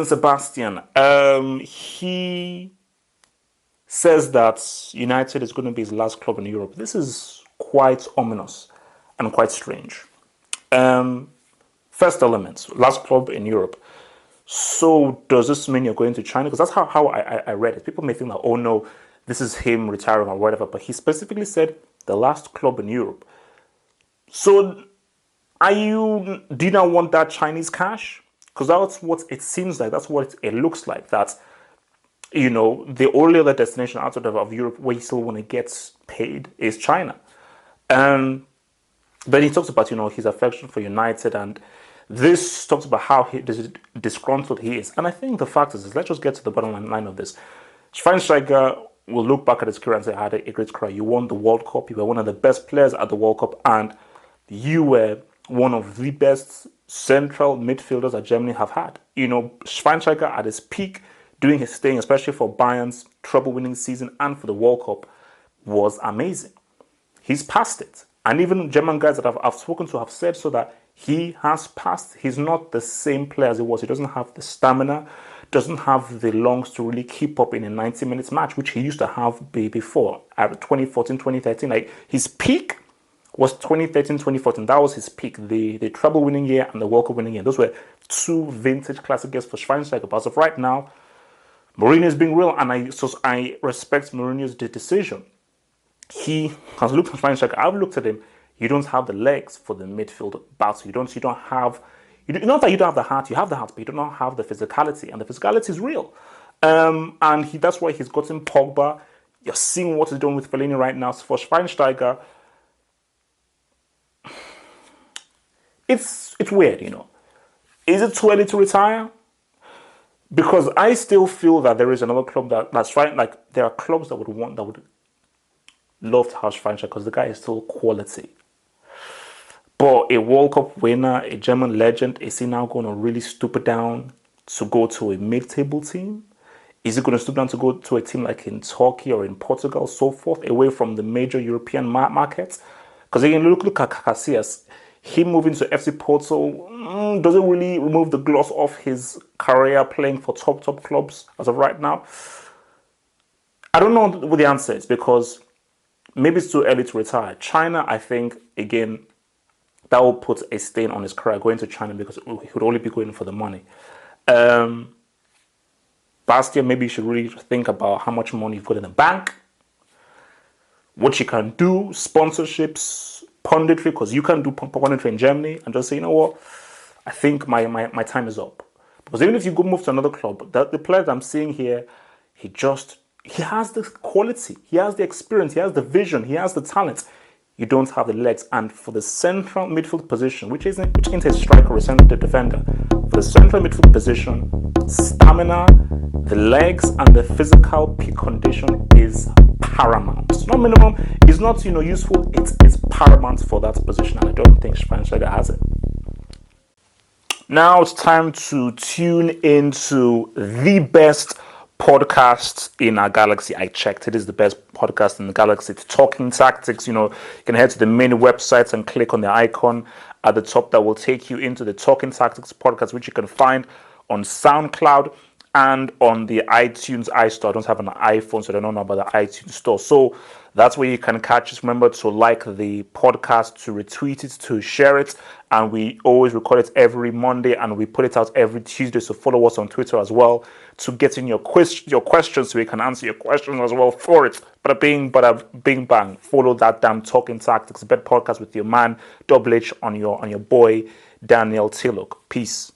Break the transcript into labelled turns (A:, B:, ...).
A: Sebastian. He says that United is going to be his last club in Europe. This is quite ominous and quite strange. Um, First element, last club in Europe. So does this mean you're going to China? Because that's how I read it. People may think that, oh no, this is him retiring or whatever, but he specifically said the last club in Europe. So do you not want that Chinese cash? Because that's what it seems like. That's what it looks like. That, the only other destination outside of Europe where you still want to get paid is China. Um, but he talks about, his affection for United, and this talks about how disgruntled he is. And I think the fact is, let's just get to the bottom line of this. Schweinsteiger will look back at his career and say, I had a great career. You won the World Cup. You were one of the best players at the World Cup, and you were one of the best central midfielders that Germany have had. Schweinsteiger at his peak, doing his thing, especially for Bayern's treble-winning season and for the World Cup, was amazing. He's passed it. And even German guys that I've spoken to have said so that he has passed. He's not the same player as he was. He doesn't have the stamina, doesn't have the lungs to really keep up in a 90 minutes match, which he used to have before at 2014, 2013. Like his peak was 2013, 2014. That was his peak. The treble winning year and the World Cup winning year. Those were two vintage classic years for Schweinsteiger. But as of right now, Mourinho is being real, and I respect Mourinho's decision. He has looked at Schweinsteiger. I've looked at him. You don't have the legs for the midfield battle. You don't have. Not that you don't have the heart. You have the heart, but you do not have the physicality, and the physicality is real. And that's why he's gotten Pogba. You're seeing what he's doing with Fellaini right now. So for Schweinsteiger, it's weird. Is it too early to retire? Because I still feel that there is another club that's right. Like there are clubs that would love to have Schweinsteiger because the guy is still quality. But a World Cup winner, a German legend, is he now going to really stoop it down to go to a mid-table team? Is he going to stoop down to go to a team like in Turkey or in Portugal, so forth, away from the major European markets? Because again, look at Casillas. Him moving to FC Porto doesn't really remove the gloss off his career playing for top clubs as of right now. I don't know what the answer is because maybe it's too early to retire. China, I think, again, that will put a stain on his career going to China because he would only be going for the money. Bastian, maybe you should really think about how much money you've got in the bank, what you can do, sponsorships, punditry, because you can do punditry in Germany, and just say, you know what, I think my time is up. Because even if you go move to another club, the player that I'm seeing here, he has the quality, he has the experience, he has the vision, he has the talent. You don't have the legs. And for the central midfield position, which ain't a striker or a central defender, for the central midfield position, stamina, the legs, and the physical peak condition is paramount. It's not minimum, it's not useful, it's paramount for that position. And I don't think Schweinsteiger has it. Now it's time to tune into the best podcast in our galaxy. I checked. It is the best podcast in the galaxy. It's Talking Tactics. You can head to the main website and click on the icon at the top that will take you into the Talking Tactics podcast, which you can find on SoundCloud and on the iTunes iStore. I don't have an iPhone, so I don't know about the iTunes store. So that's where you can catch us. Remember to like the podcast, to retweet it, to share it. And we always record it every Monday and we put it out every Tuesday. So follow us on Twitter as well to get in your questions so we can answer your questions as well for it. Bada bing bang. Follow that damn Talking Tactics Bet podcast with your man Double H on your boy Daniel Tillock. Peace.